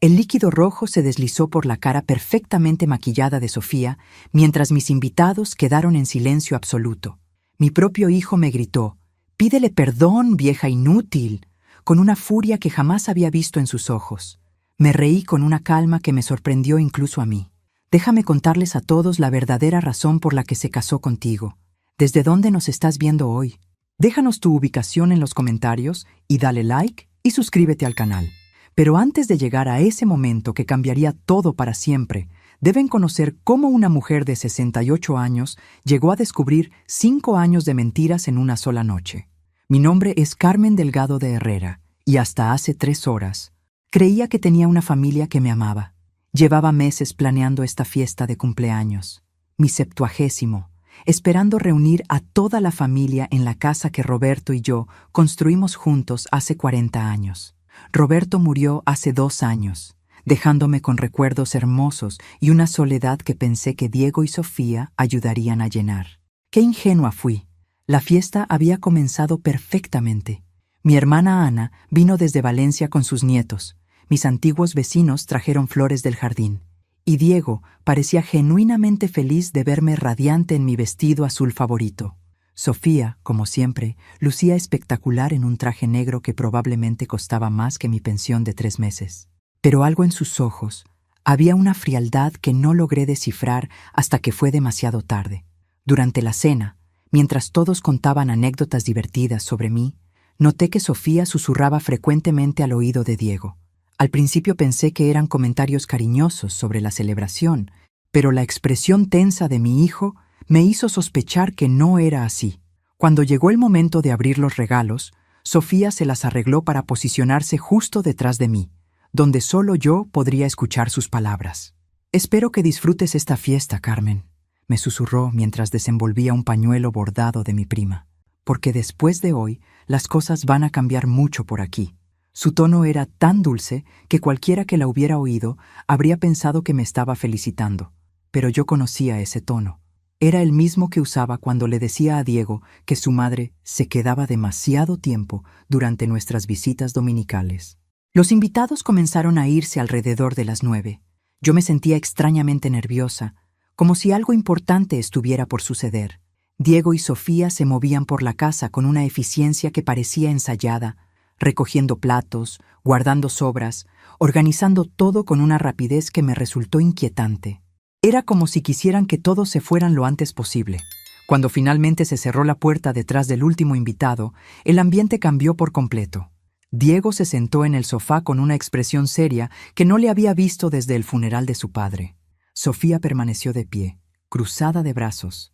El líquido rojo se deslizó por la cara perfectamente maquillada de Sofía, mientras mis invitados quedaron en silencio absoluto. Mi propio hijo me gritó: «Pídele perdón, vieja inútil», con una furia que jamás había visto en sus ojos. Me reí con una calma que me sorprendió incluso a mí. «Déjame contarles a todos la verdadera razón por la que se casó contigo. ¿Desde dónde nos estás viendo hoy? Déjanos tu ubicación en los comentarios y dale like y suscríbete al canal». Pero antes de llegar a ese momento que cambiaría todo para siempre, deben conocer cómo una mujer de 68 años llegó a descubrir 5 años de mentiras en una sola noche. Mi nombre es Carmen Delgado de Herrera, y hasta hace 3 horas creía que tenía una familia que me amaba. Llevaba meses planeando esta fiesta de cumpleaños, mi 70º, esperando reunir a toda la familia en la casa que Roberto y yo construimos juntos hace 40 años. Roberto murió hace 2 años, dejándome con recuerdos hermosos y una soledad que pensé que Diego y Sofía ayudarían a llenar. ¡Qué ingenua fui! La fiesta había comenzado perfectamente. Mi hermana Ana vino desde Valencia con sus nietos, mis antiguos vecinos trajeron flores del jardín, y Diego parecía genuinamente feliz de verme radiante en mi vestido azul favorito. Sofía, como siempre, lucía espectacular en un traje negro que probablemente costaba más que mi pensión de 3 meses. Pero algo en sus ojos, había una frialdad que no logré descifrar hasta que fue demasiado tarde. Durante la cena, mientras todos contaban anécdotas divertidas sobre mí, noté que Sofía susurraba frecuentemente al oído de Diego. Al principio pensé que eran comentarios cariñosos sobre la celebración, pero la expresión tensa de mi hijo me hizo sospechar que no era así. Cuando llegó el momento de abrir los regalos, Sofía se las arregló para posicionarse justo detrás de mí, donde solo yo podría escuchar sus palabras. «Espero que disfrutes esta fiesta, Carmen», me susurró mientras desenvolvía un pañuelo bordado de mi prima, «porque después de hoy las cosas van a cambiar mucho por aquí». Su tono era tan dulce que cualquiera que la hubiera oído habría pensado que me estaba felicitando, pero yo conocía ese tono. Era el mismo que usaba cuando le decía a Diego que su madre se quedaba demasiado tiempo durante nuestras visitas dominicales. Los invitados comenzaron a irse alrededor de las 9. Yo me sentía extrañamente nerviosa, como si algo importante estuviera por suceder. Diego y Sofía se movían por la casa con una eficiencia que parecía ensayada, recogiendo platos, guardando sobras, organizando todo con una rapidez que me resultó inquietante. Era como si quisieran que todos se fueran lo antes posible. Cuando finalmente se cerró la puerta detrás del último invitado, el ambiente cambió por completo. Diego se sentó en el sofá con una expresión seria que no le había visto desde el funeral de su padre. Sofía permaneció de pie, cruzada de brazos,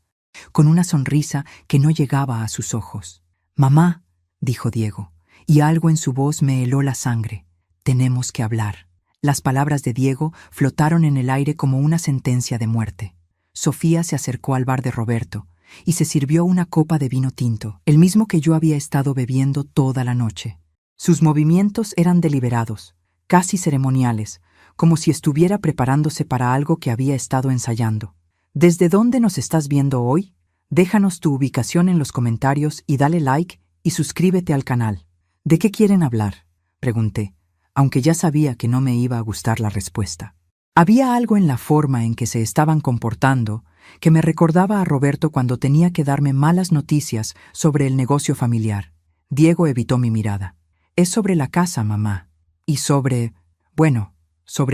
con una sonrisa que no llegaba a sus ojos. «Mamá», dijo Diego, y algo en su voz me heló la sangre. «Tenemos que hablar». Las palabras de Diego flotaron en el aire como una sentencia de muerte. Sofía se acercó al bar de Roberto y se sirvió una copa de vino tinto, el mismo que yo había estado bebiendo toda la noche. Sus movimientos eran deliberados, casi ceremoniales, como si estuviera preparándose para algo que había estado ensayando. ¿Desde dónde nos estás viendo hoy? Déjanos tu ubicación en los comentarios y dale like y suscríbete al canal. ¿De qué quieren hablar?, pregunté, aunque ya sabía que no me iba a gustar la respuesta. Había algo en la forma en que se estaban comportando que me recordaba a Roberto cuando tenía que darme malas noticias sobre el negocio familiar. Diego evitó mi mirada. «Es sobre la casa, mamá. Y sobre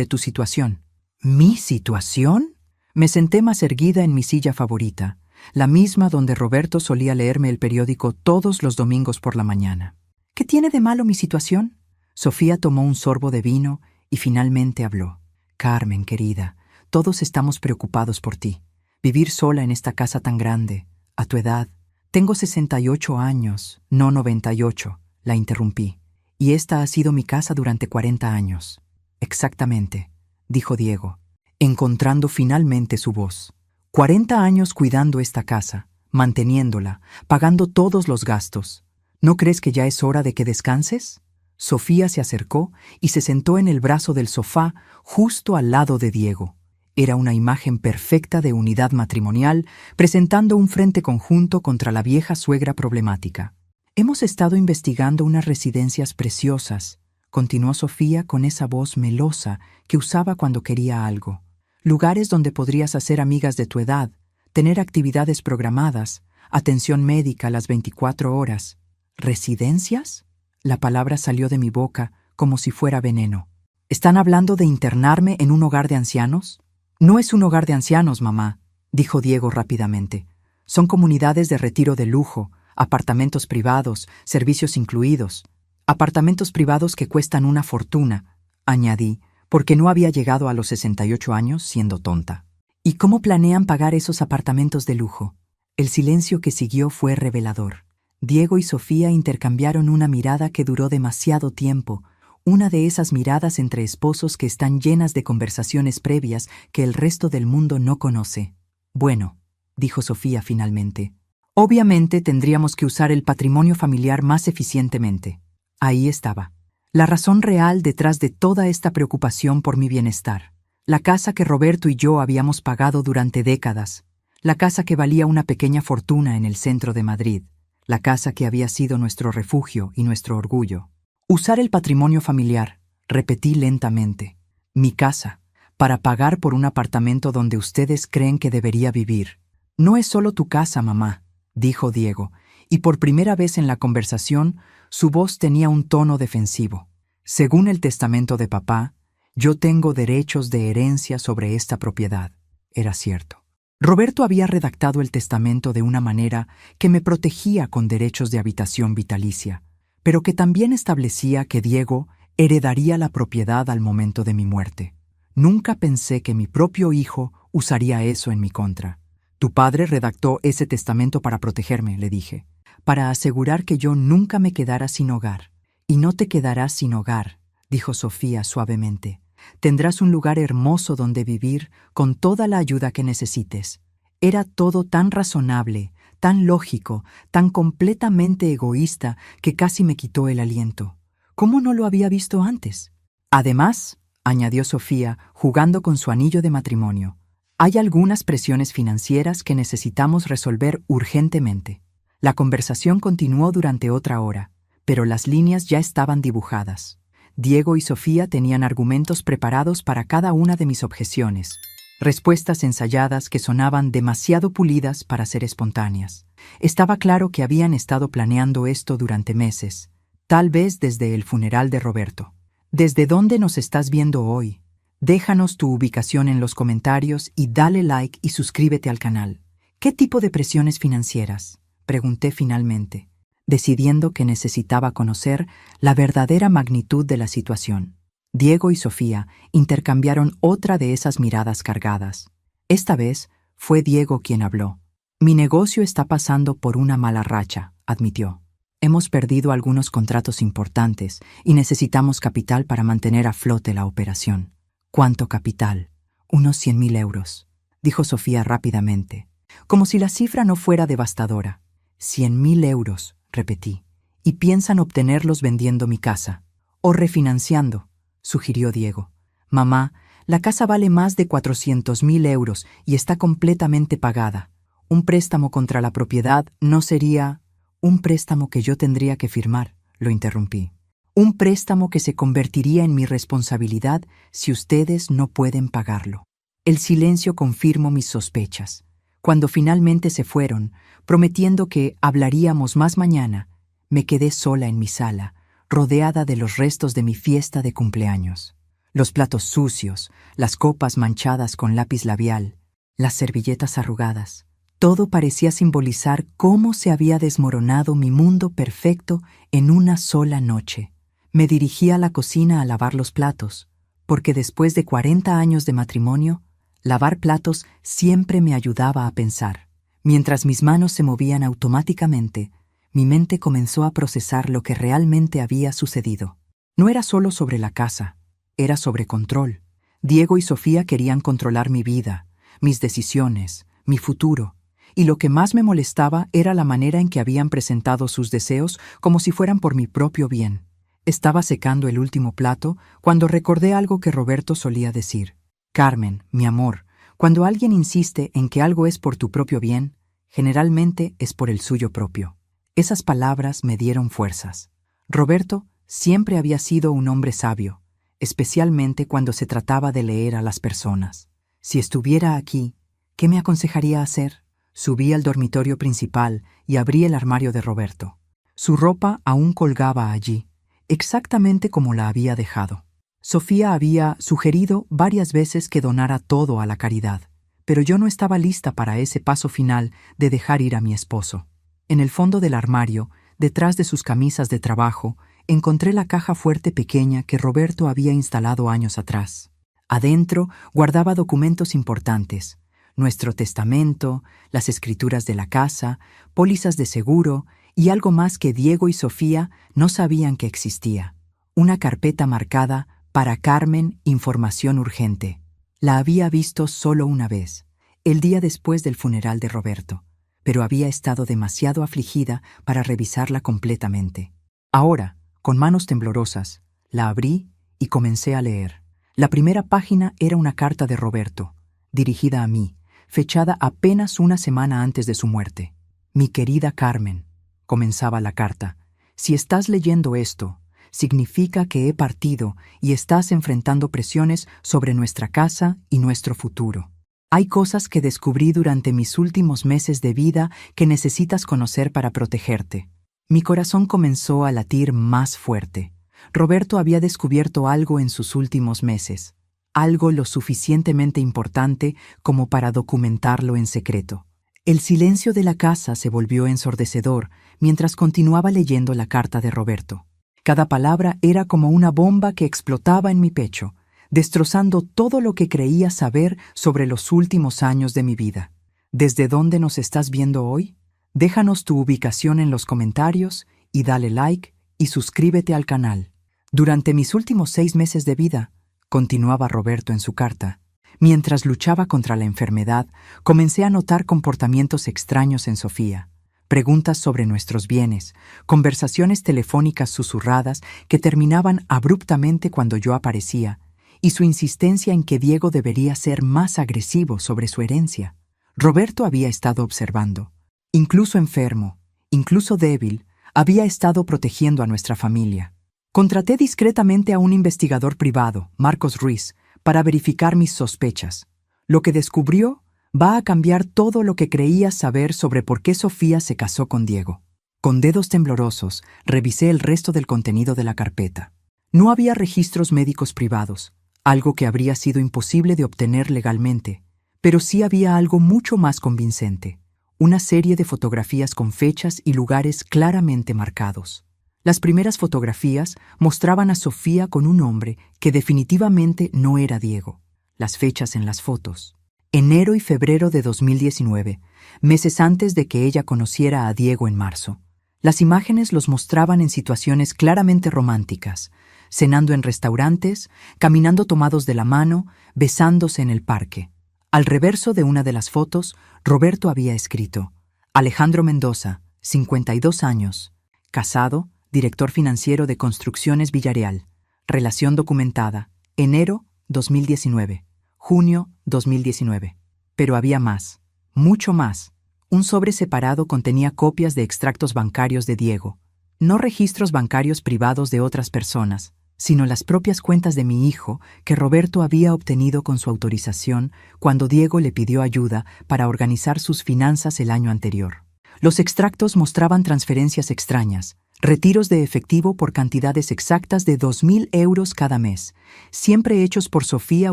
tu situación». ¿Mi situación? Me senté más erguida en mi silla favorita, la misma donde Roberto solía leerme el periódico todos los domingos por la mañana. «¿Qué tiene de malo mi situación?». Sofía tomó un sorbo de vino y finalmente habló. «Carmen, querida, todos estamos preocupados por ti. Vivir sola en esta casa tan grande, a tu edad». «Tengo 68 años, no 98», la interrumpí. «Y esta ha sido mi casa durante 40 años». «Exactamente», dijo Diego, encontrando finalmente su voz. 40 años cuidando esta casa, manteniéndola, pagando todos los gastos. ¿No crees que ya es hora de que descanses?». Sofía se acercó y se sentó en el brazo del sofá justo al lado de Diego. Era una imagen perfecta de unidad matrimonial, presentando un frente conjunto contra la vieja suegra problemática. «Hemos estado investigando unas residencias preciosas», continuó Sofía con esa voz melosa que usaba cuando quería algo. Lugares donde podrías hacer amigas de tu edad, tener actividades programadas, atención médica las 24 horas. ¿Residencias? La palabra salió de mi boca como si fuera veneno. ¿Están hablando de internarme en un hogar de ancianos? No es un hogar de ancianos, mamá, dijo Diego rápidamente. Son comunidades de retiro de lujo, apartamentos privados, servicios incluidos. Apartamentos privados que cuestan una fortuna, añadí, porque no había llegado a los 68 años siendo tonta. ¿Y cómo planean pagar esos apartamentos de lujo? El silencio que siguió fue revelador. Diego y Sofía intercambiaron una mirada que duró demasiado tiempo, una de esas miradas entre esposos que están llenas de conversaciones previas que el resto del mundo no conoce. Bueno, dijo Sofía finalmente, obviamente tendríamos que usar el patrimonio familiar más eficientemente. Ahí estaba. La razón real detrás de toda esta preocupación por mi bienestar. La casa que Roberto y yo habíamos pagado durante décadas. La casa que valía una pequeña fortuna en el centro de Madrid. La casa que había sido nuestro refugio y nuestro orgullo. Usar el patrimonio familiar, repetí lentamente. Mi casa, para pagar por un apartamento donde ustedes creen que debería vivir. No es solo tu casa, mamá, dijo Diego, y por primera vez en la conversación, su voz tenía un tono defensivo. Según el testamento de papá, yo tengo derechos de herencia sobre esta propiedad. Era cierto. Roberto había redactado el testamento de una manera que me protegía con derechos de habitación vitalicia, pero que también establecía que Diego heredaría la propiedad al momento de mi muerte. Nunca pensé que mi propio hijo usaría eso en mi contra. Tu padre redactó ese testamento para protegerme, le dije, para asegurar que yo nunca me quedara sin hogar. Y no te quedarás sin hogar, dijo Sofía suavemente. Tendrás un lugar hermoso donde vivir con toda la ayuda que necesites. Era todo tan razonable, tan lógico, tan completamente egoísta que casi me quitó el aliento. ¿Cómo no lo había visto antes? Además, añadió Sofía, jugando con su anillo de matrimonio, hay algunas presiones financieras que necesitamos resolver urgentemente. La conversación continuó durante otra hora, pero las líneas ya estaban dibujadas. Diego y Sofía tenían argumentos preparados para cada una de mis objeciones, respuestas ensayadas que sonaban demasiado pulidas para ser espontáneas. Estaba claro que habían estado planeando esto durante meses, tal vez desde el funeral de Roberto. ¿Desde dónde nos estás viendo hoy? Déjanos tu ubicación en los comentarios y dale like y suscríbete al canal. ¿Qué tipo de presiones financieras? Pregunté finalmente, decidiendo que necesitaba conocer la verdadera magnitud de la situación. Diego y Sofía intercambiaron otra de esas miradas cargadas. Esta vez fue Diego quien habló. Mi negocio está pasando por una mala racha, admitió. Hemos perdido algunos contratos importantes y necesitamos capital para mantener a flote la operación. ¿Cuánto capital? Unos 100.000 euros, dijo Sofía rápidamente, como si la cifra no fuera devastadora. 100.000 euros, repetí, y piensan obtenerlos vendiendo mi casa. O refinanciando, sugirió Diego. Mamá, la casa vale más de 400.000 euros y está completamente pagada. Un préstamo contra la propiedad no sería... Un préstamo que yo tendría que firmar, lo interrumpí. Un préstamo que se convertiría en mi responsabilidad si ustedes no pueden pagarlo. El silencio confirmó mis sospechas. Cuando finalmente se fueron, prometiendo que hablaríamos más mañana, me quedé sola en mi sala, rodeada de los restos de mi fiesta de cumpleaños. Los platos sucios, las copas manchadas con lápiz labial, las servilletas arrugadas. Todo parecía simbolizar cómo se había desmoronado mi mundo perfecto en una sola noche. Me dirigí a la cocina a lavar los platos, porque después de 40 años de matrimonio, lavar platos siempre me ayudaba a pensar. Mientras mis manos se movían automáticamente, mi mente comenzó a procesar lo que realmente había sucedido. No era solo sobre la casa, era sobre control. Diego y Sofía querían controlar mi vida, mis decisiones, mi futuro. Y lo que más me molestaba era la manera en que habían presentado sus deseos como si fueran por mi propio bien. Estaba secando el último plato cuando recordé algo que Roberto solía decir. Carmen, mi amor, cuando alguien insiste en que algo es por tu propio bien, generalmente es por el suyo propio. Esas palabras me dieron fuerzas. Roberto siempre había sido un hombre sabio, especialmente cuando se trataba de leer a las personas. Si estuviera aquí, ¿qué me aconsejaría hacer? Subí al dormitorio principal y abrí el armario de Roberto. Su ropa aún colgaba allí, exactamente como la había dejado. Sofía había sugerido varias veces que donara todo a la caridad, pero yo no estaba lista para ese paso final de dejar ir a mi esposo. En el fondo del armario, detrás de sus camisas de trabajo, encontré la caja fuerte pequeña que Roberto había instalado años atrás. Adentro guardaba documentos importantes: nuestro testamento, las escrituras de la casa, pólizas de seguro y algo más que Diego y Sofía no sabían que existía. Una carpeta marcada «Para Carmen, información urgente». La había visto solo una vez, el día después del funeral de Roberto, pero había estado demasiado afligida para revisarla completamente. Ahora, con manos temblorosas, la abrí y comencé a leer. La primera página era una carta de Roberto, dirigida a mí, fechada apenas una semana antes de su muerte. «Mi querida Carmen», comenzaba la carta, «si estás leyendo esto, significa que he partido y estás enfrentando presiones sobre nuestra casa y nuestro futuro. Hay cosas que descubrí durante mis últimos meses de vida que necesitas conocer para protegerte». Mi corazón comenzó a latir más fuerte. Roberto había descubierto algo en sus últimos meses, algo lo suficientemente importante como para documentarlo en secreto. El silencio de la casa se volvió ensordecedor mientras continuaba leyendo la carta de Roberto. Cada palabra era como una bomba que explotaba en mi pecho, destrozando todo lo que creía saber sobre los últimos años de mi vida. ¿Desde dónde nos estás viendo hoy? Déjanos tu ubicación en los comentarios y dale like y suscríbete al canal. Durante mis últimos 6 meses de vida, continuaba Roberto en su carta, mientras luchaba contra la enfermedad, comencé a notar comportamientos extraños en Sofía. Preguntas sobre nuestros bienes, conversaciones telefónicas susurradas que terminaban abruptamente cuando yo aparecía, y su insistencia en que Diego debería ser más agresivo sobre su herencia. Roberto había estado observando. Incluso enfermo, incluso débil, había estado protegiendo a nuestra familia. Contraté discretamente a un investigador privado, Marcos Ruiz, para verificar mis sospechas. Lo que descubrió va a cambiar todo lo que creías saber sobre por qué Sofía se casó con Diego. Con dedos temblorosos, revisé el resto del contenido de la carpeta. No había registros médicos privados, algo que habría sido imposible de obtener legalmente, pero sí había algo mucho más convincente: una serie de fotografías con fechas y lugares claramente marcados. Las primeras fotografías mostraban a Sofía con un hombre que definitivamente no era Diego. Las fechas en las fotos: enero y febrero de 2019, meses antes de que ella conociera a Diego en marzo. Las imágenes los mostraban en situaciones claramente románticas, cenando en restaurantes, caminando tomados de la mano, besándose en el parque. Al reverso de una de las fotos, Roberto había escrito: Alejandro Mendoza, 52 años, casado, director financiero de Construcciones Villarreal, relación documentada, enero 2019, junio 2019. Pero había más, mucho más. Un sobre separado contenía copias de extractos bancarios de Diego, no registros bancarios privados de otras personas, sino las propias cuentas de mi hijo que Roberto había obtenido con su autorización cuando Diego le pidió ayuda para organizar sus finanzas el año anterior. Los extractos mostraban transferencias extrañas, retiros de efectivo por cantidades exactas de 2.000 euros cada mes, siempre hechos por Sofía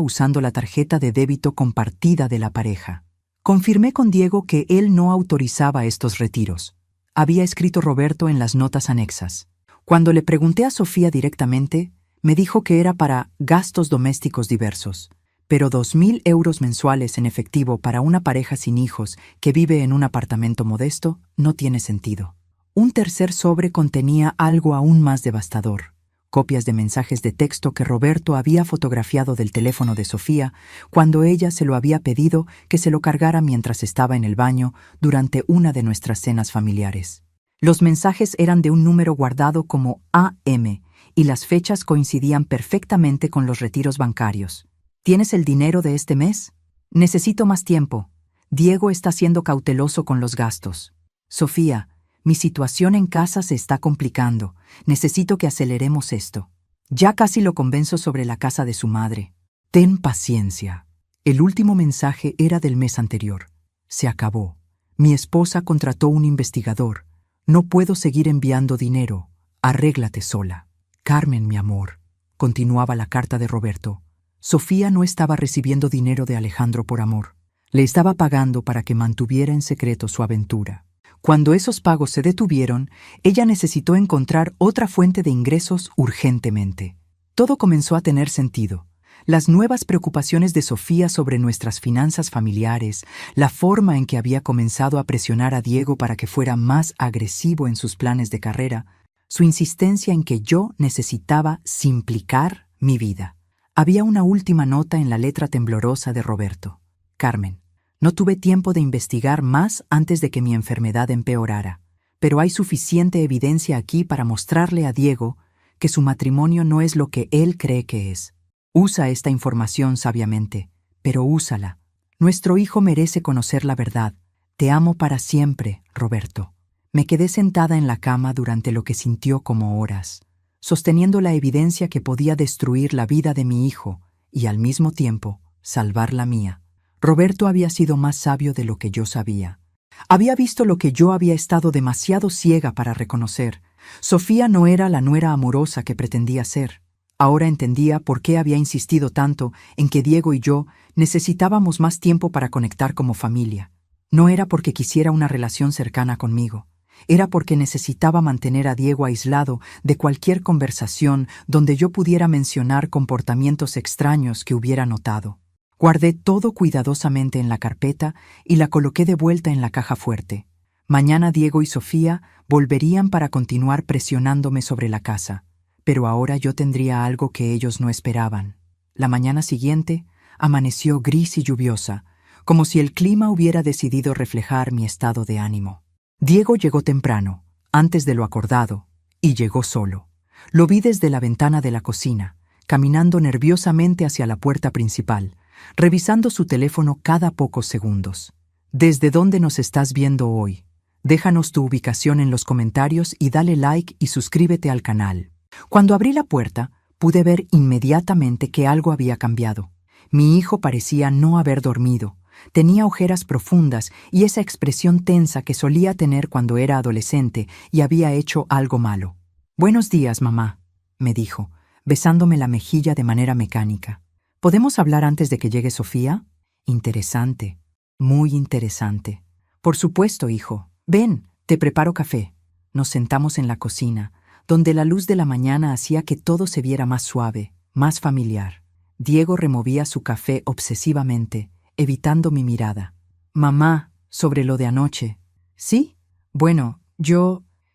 usando la tarjeta de débito compartida de la pareja. Confirmé con Diego que él no autorizaba estos retiros. Había escrito Roberto en las notas anexas. Cuando le pregunté a Sofía directamente, me dijo que era para gastos domésticos diversos, pero 2.000 euros mensuales en efectivo para una pareja sin hijos que vive en un apartamento modesto no tiene sentido. Un tercer sobre contenía algo aún más devastador: copias de mensajes de texto que Roberto había fotografiado del teléfono de Sofía cuando ella se lo había pedido que se lo cargara mientras estaba en el baño durante una de nuestras cenas familiares. Los mensajes eran de un número guardado como AM y las fechas coincidían perfectamente con los retiros bancarios. ¿Tienes el dinero de este mes? Necesito más tiempo. Diego está siendo cauteloso con los gastos. Sofía, Mi situación en casa se está complicando. Necesito que aceleremos esto. Ya casi lo convenzo sobre la casa de su madre. Ten paciencia. El último mensaje era del mes anterior. Se acabó. Mi esposa contrató un investigador. No puedo seguir enviando dinero. Arréglate sola. Carmen, mi amor, continuaba la carta de Roberto. Sofía no estaba recibiendo dinero de Alejandro por amor. Le estaba pagando para que mantuviera en secreto su aventura. Cuando esos pagos se detuvieron, ella necesitó encontrar otra fuente de ingresos urgentemente. Todo comenzó a tener sentido. Las nuevas preocupaciones de Sofía sobre nuestras finanzas familiares, la forma en que había comenzado a presionar a Diego para que fuera más agresivo en sus planes de carrera, su insistencia en que yo necesitaba simplificar mi vida. Había una última nota en la letra temblorosa de Roberto. Carmen, no tuve tiempo de investigar más antes de que mi enfermedad empeorara, pero hay suficiente evidencia aquí para mostrarle a Diego que su matrimonio no es lo que él cree que es. Usa esta información sabiamente, pero úsala. Nuestro hijo merece conocer la verdad. Te amo para siempre, Roberto. Me quedé sentada en la cama durante lo que sintió como horas, sosteniendo la evidencia que podía destruir la vida de mi hijo y al mismo tiempo salvar la mía. Roberto había sido más sabio de lo que yo sabía. Había visto lo que yo había estado demasiado ciega para reconocer. Sofía no era la nuera amorosa que pretendía ser. Ahora entendía por qué había insistido tanto en que Diego y yo necesitábamos más tiempo para conectar como familia. No era porque quisiera una relación cercana conmigo. Era porque necesitaba mantener a Diego aislado de cualquier conversación donde yo pudiera mencionar comportamientos extraños que hubiera notado. Guardé todo cuidadosamente en la carpeta y la coloqué de vuelta en la caja fuerte. Mañana Diego y Sofía volverían para continuar presionándome sobre la casa, pero ahora yo tendría algo que ellos no esperaban. La mañana siguiente amaneció gris y lluviosa, como si el clima hubiera decidido reflejar mi estado de ánimo. Diego llegó temprano, antes de lo acordado, y llegó solo. Lo vi desde la ventana de la cocina, caminando nerviosamente hacia la puerta principal, revisando su teléfono cada pocos segundos. ¿Desde dónde nos estás viendo hoy? Déjanos tu ubicación en los comentarios y dale like y suscríbete al canal. Cuando abrí la puerta, pude ver inmediatamente que algo había cambiado. Mi hijo parecía no haber dormido. Tenía ojeras profundas y esa expresión tensa que solía tener cuando era adolescente y había hecho algo malo. «Buenos días, mamá», me dijo, besándome la mejilla de manera mecánica. «¿Podemos hablar antes de que llegue Sofía?» «Interesante, muy interesante». «Por supuesto, hijo. Ven, te preparo café». Nos sentamos en la cocina, donde la luz de la mañana hacía que todo se viera más suave, más familiar. Diego removía su café obsesivamente, evitando mi mirada. «Mamá, sobre lo de anoche». «¿Sí? Bueno,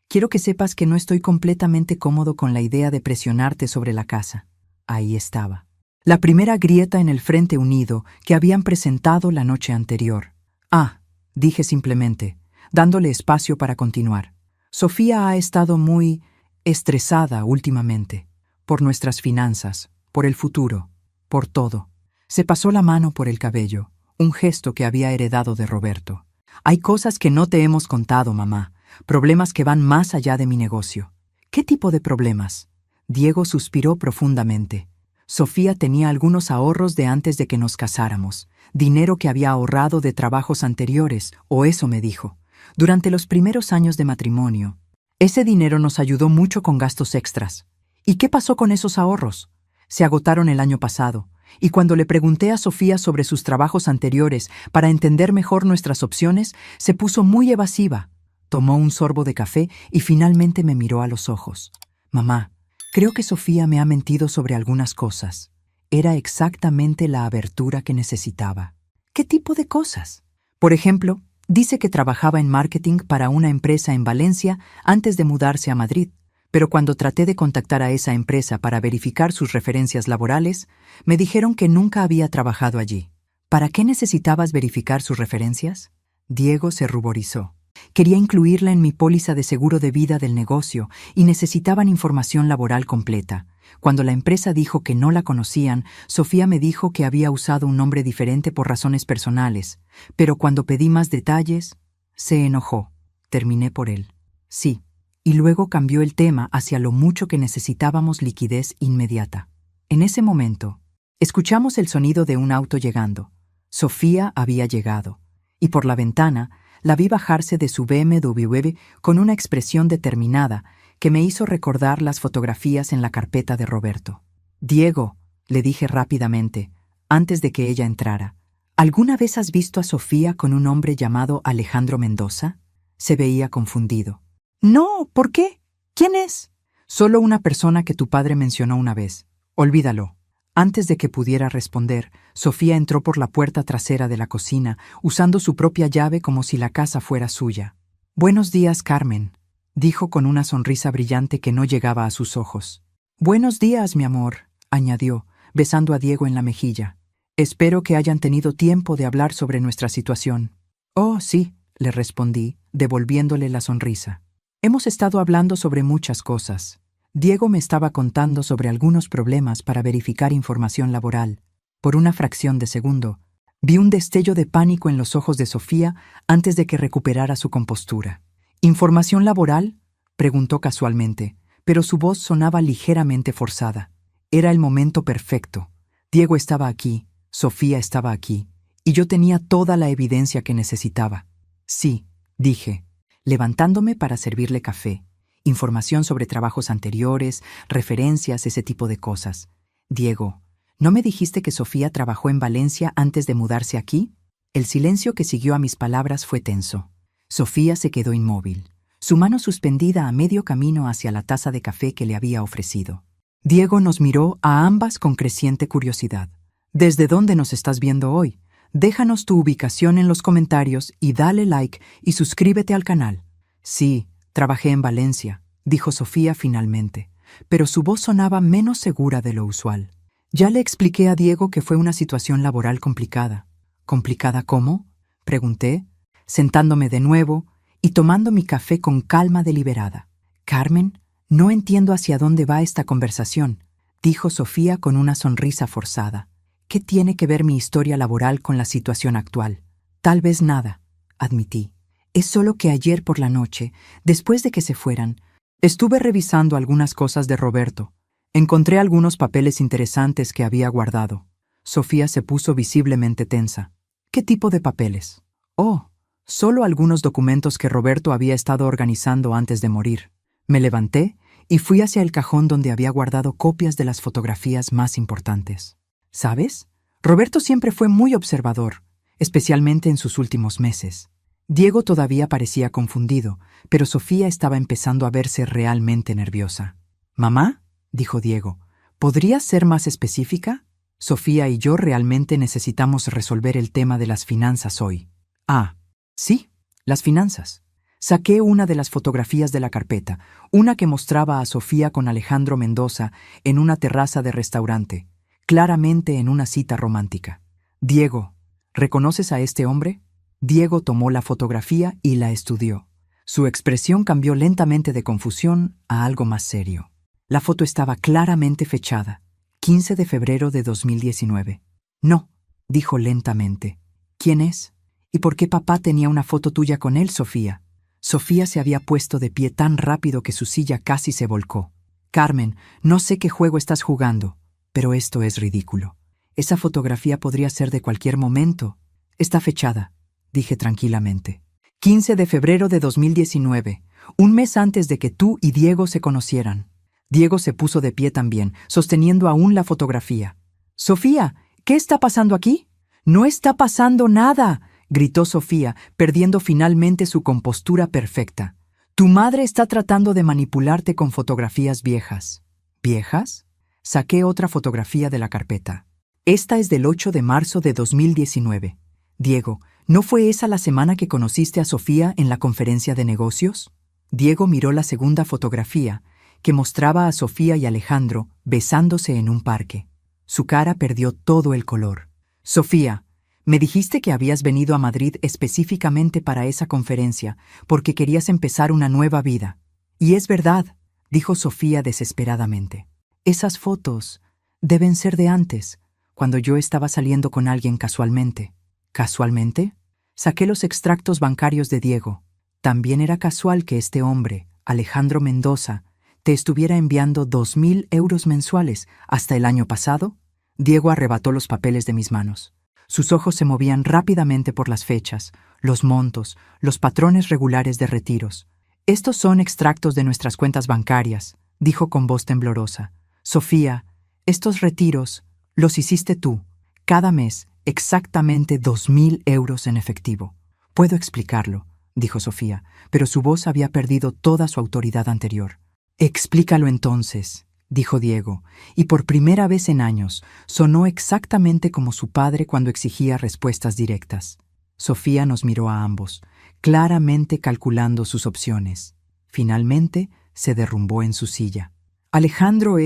quiero que sepas que no estoy completamente cómodo con la idea de presionarte sobre la casa». Ahí estaba. La primera grieta en el frente unido que habían presentado la noche anterior. «Ah», dije simplemente, dándole espacio para continuar. «Sofía ha estado muy estresada últimamente, por nuestras finanzas, por el futuro, por todo». Se pasó la mano por el cabello, un gesto que había heredado de Roberto. «Hay cosas que no te hemos contado, mamá, problemas que van más allá de mi negocio». «¿Qué tipo de problemas?» Diego suspiró profundamente. Sofía tenía algunos ahorros de antes de que nos casáramos, dinero que había ahorrado de trabajos anteriores, o eso me dijo. Durante los primeros años de matrimonio, ese dinero nos ayudó mucho con gastos extras. ¿Y qué pasó con esos ahorros? Se agotaron el año pasado, y cuando le pregunté a Sofía sobre sus trabajos anteriores para entender mejor nuestras opciones, se puso muy evasiva. Tomó un sorbo de café y finalmente me miró a los ojos. «Mamá, creo que Sofía me ha mentido sobre algunas cosas. Era exactamente la abertura que necesitaba». «¿Qué tipo de cosas?» «Por ejemplo, dice que trabajaba en marketing para una empresa en Valencia antes de mudarse a Madrid, pero cuando traté de contactar a esa empresa para verificar sus referencias laborales, me dijeron que nunca había trabajado allí». «¿Para qué necesitabas verificar sus referencias?» Diego se ruborizó. «Quería incluirla en mi póliza de seguro de vida del negocio y necesitaban información laboral completa. Cuando la empresa dijo que no la conocían, Sofía me dijo que había usado un nombre diferente por razones personales, pero cuando pedí más detalles, se enojó». Terminé por él. Sí. Y luego cambió el tema hacia lo mucho que necesitábamos liquidez inmediata. En ese momento, escuchamos el sonido de un auto llegando. Sofía había llegado, y por la ventana la vi bajarse de su BMW con una expresión determinada que me hizo recordar las fotografías en la carpeta de Roberto. Diego, le dije rápidamente, antes de que ella entrara, ¿alguna vez has visto a Sofía con un hombre llamado Alejandro Mendoza? Se veía confundido. No, ¿por qué? ¿Quién es? Solo una persona que tu padre mencionó una vez. Olvídalo. Antes de que pudiera responder, Sofía entró por la puerta trasera de la cocina, usando su propia llave como si la casa fuera suya. Buenos días, Carmen, dijo con una sonrisa brillante que no llegaba a sus ojos. Buenos días, mi amor, añadió, besando a Diego en la mejilla. Espero que hayan tenido tiempo de hablar sobre nuestra situación. Oh, sí, le respondí, devolviéndole la sonrisa. Hemos estado hablando sobre muchas cosas. Diego me estaba contando sobre algunos problemas para verificar información laboral. Por una fracción de segundo, vi un destello de pánico en los ojos de Sofía antes de que recuperara su compostura. ¿Información laboral?, preguntó casualmente, pero su voz sonaba ligeramente forzada. Era el momento perfecto. Diego estaba aquí, Sofía estaba aquí, y yo tenía toda la evidencia que necesitaba. Sí, dije, levantándome para servirle café. Información sobre trabajos anteriores, referencias, ese tipo de cosas. Diego, ¿no me dijiste que Sofía trabajó en Valencia antes de mudarse aquí? El silencio que siguió a mis palabras fue tenso. Sofía se quedó inmóvil, su mano suspendida a medio camino hacia la taza de café que le había ofrecido. Diego nos miró a ambas con creciente curiosidad. ¿Desde dónde nos estás viendo hoy? Déjanos tu ubicación en los comentarios y dale like y suscríbete al canal. Sí, trabajé en Valencia, dijo Sofía finalmente, pero su voz sonaba menos segura de lo usual. Ya le expliqué a Diego que fue una situación laboral complicada. ¿Complicada cómo?, pregunté, sentándome de nuevo y tomando mi café con calma deliberada. Carmen, no entiendo hacia dónde va esta conversación, dijo Sofía con una sonrisa forzada. ¿Qué tiene que ver mi historia laboral con la situación actual? Tal vez nada, admití. Es solo que ayer por la noche, después de que se fueran, estuve revisando algunas cosas de Roberto. Encontré algunos papeles interesantes que había guardado. Sofía se puso visiblemente tensa. ¿Qué tipo de papeles? Oh, solo algunos documentos que Roberto había estado organizando antes de morir. Me levanté y fui hacia el cajón donde había guardado copias de las fotografías más importantes. ¿Sabes? Roberto siempre fue muy observador, especialmente en sus últimos meses. Diego todavía parecía confundido, pero Sofía estaba empezando a verse realmente nerviosa. «Mamá», dijo Diego, ¿podrías ser más específica? Sofía y yo realmente necesitamos resolver el tema de las finanzas hoy. Ah, sí, las finanzas. Saqué una de las fotografías de la carpeta, una que mostraba a Sofía con Alejandro Mendoza en una terraza de restaurante, claramente en una cita romántica. Diego, ¿reconoces a este hombre? Diego tomó la fotografía y la estudió. Su expresión cambió lentamente de confusión a algo más serio. La foto estaba claramente fechada, 15 de febrero de 2019. No, dijo lentamente. ¿Quién es? ¿Y por qué papá tenía una foto tuya con él, Sofía? Sofía se había puesto de pie tan rápido que su silla casi se volcó. Carmen, no sé qué juego estás jugando, pero esto es ridículo. Esa fotografía podría ser de cualquier momento. Está fechada, dije tranquilamente. 15 de febrero de 2019, un mes antes de que tú y Diego se conocieran. Diego se puso de pie también, sosteniendo aún la fotografía. «Sofía, ¿qué está pasando aquí?» «No está pasando nada», gritó Sofía, perdiendo finalmente su compostura perfecta. «Tu madre está tratando de manipularte con fotografías viejas». ¿Viejas? Saqué otra fotografía de la carpeta. Esta es del 8 de marzo de 2019. Diego, ¿no fue esa la semana que conociste a Sofía en la conferencia de negocios? Diego miró la segunda fotografía, que mostraba a Sofía y Alejandro besándose en un parque. Su cara perdió todo el color. «Sofía, me dijiste que habías venido a Madrid específicamente para esa conferencia, porque querías empezar una nueva vida. Y es verdad», dijo Sofía desesperadamente. «Esas fotos deben ser de antes, cuando yo estaba saliendo con alguien casualmente». ¿Casualmente? Saqué los extractos bancarios de Diego. También era casual que este hombre, Alejandro Mendoza, te estuviera enviando 2.000 euros mensuales hasta el año pasado. Diego arrebató los papeles de mis manos. Sus ojos se movían rápidamente por las fechas, los montos, los patrones regulares de retiros. Estos son extractos de nuestras cuentas bancarias, dijo con voz temblorosa. Sofía, estos retiros los hiciste tú, cada mes, exactamente 2.000 euros en efectivo. Puedo explicarlo, dijo Sofía, pero su voz había perdido toda su autoridad anterior. Explícalo entonces, dijo Diego, y por primera vez en años sonó exactamente como su padre cuando exigía respuestas directas. Sofía nos miró a ambos, claramente calculando sus opciones. Finalmente se derrumbó en su silla. Alejandro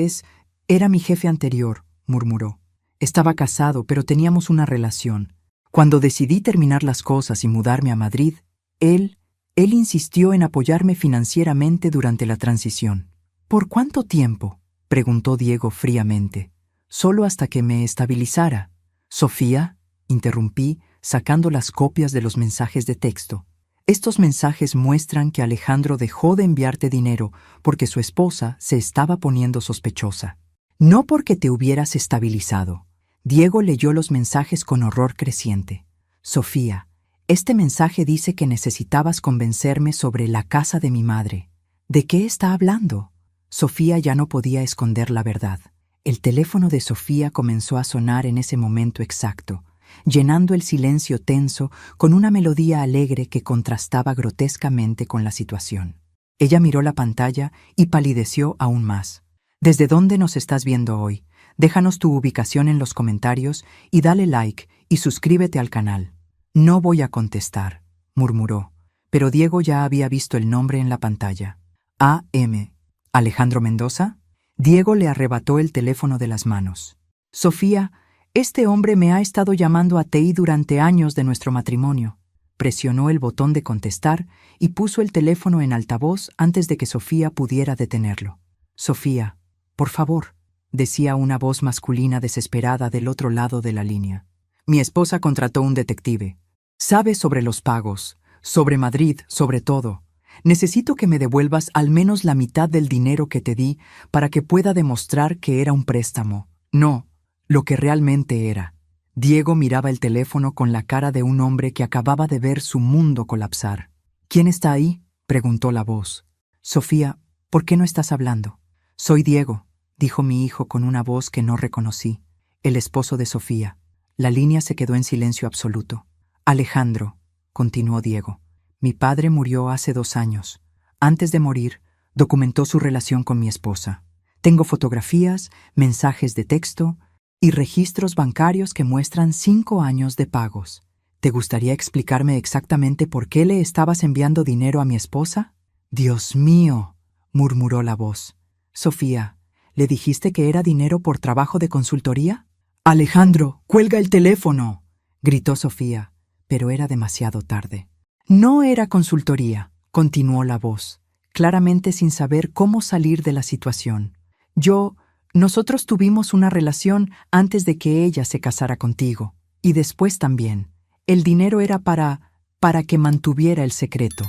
era mi jefe anterior, murmuró. Estaba casado, pero teníamos una relación. Cuando decidí terminar las cosas y mudarme a Madrid, él insistió en apoyarme financieramente durante la transición. ¿Por cuánto tiempo?, preguntó Diego fríamente. Solo hasta que me estabilizara. Sofía, interrumpí, sacando las copias de los mensajes de texto. Estos mensajes muestran que Alejandro dejó de enviarte dinero porque su esposa se estaba poniendo sospechosa. No porque te hubieras estabilizado. Diego leyó los mensajes con horror creciente. Sofía, este mensaje dice que necesitabas convencerme sobre la casa de mi madre. ¿De qué está hablando? Sofía ya no podía esconder la verdad. El teléfono de Sofía comenzó a sonar en ese momento exacto, llenando el silencio tenso con una melodía alegre que contrastaba grotescamente con la situación. Ella miró la pantalla y palideció aún más. ¿Desde dónde nos estás viendo hoy? Déjanos tu ubicación en los comentarios y dale like y suscríbete al canal. No voy a contestar, murmuró, pero Diego ya había visto el nombre en la pantalla. A.M. ¿Alejandro Mendoza? Diego le arrebató el teléfono de las manos. Sofía, este hombre me ha estado llamando a TI durante años de nuestro matrimonio. Presionó el botón de contestar y puso el teléfono en altavoz antes de que Sofía pudiera detenerlo. Sofía, por favor, decía una voz masculina desesperada del otro lado de la línea. Mi esposa contrató un detective. Sabe sobre los pagos, sobre Madrid, sobre todo. Necesito que me devuelvas al menos la mitad del dinero que te di para que pueda demostrar que era un préstamo. No, lo que realmente era. Diego miraba el teléfono con la cara de un hombre que acababa de ver su mundo colapsar. ¿Quién está ahí?, preguntó la voz. Sofía, ¿por qué no estás hablando? Soy Diego, dijo mi hijo con una voz que no reconocí. El esposo de Sofía. La línea se quedó en silencio absoluto. Alejandro, continuó Diego. Mi padre murió hace 2 años. Antes de morir, documentó su relación con mi esposa. Tengo fotografías, mensajes de texto y registros bancarios que muestran 5 años de pagos. ¿Te gustaría explicarme exactamente por qué le estabas enviando dinero a mi esposa? Dios mío, murmuró la voz. Sofía, ¿le dijiste que era dinero por trabajo de consultoría? Alejandro, cuelga el teléfono, gritó Sofía, pero era demasiado tarde. No era consultoría, continuó la voz, claramente sin saber cómo salir de la situación. Nosotros tuvimos una relación antes de que ella se casara contigo, y después también. El dinero era para que mantuviera el secreto.